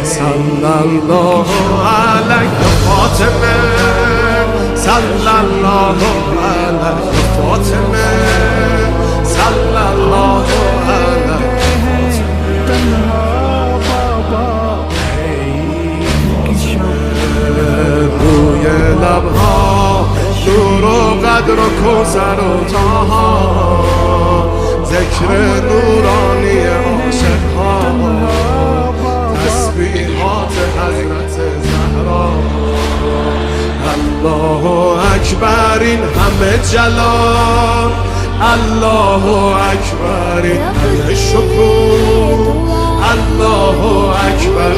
صلی الله علیک فاطمه، صلی الله علیک فاطمه، صلی الله علیک روی لبها نور و قدر و کوثر و طاها، ذکر نورانی عاشقها، تسبیحات حضرت زهرا. الله اکبر این همه جلال، الله اکبر این همه شکوه، الله اکبر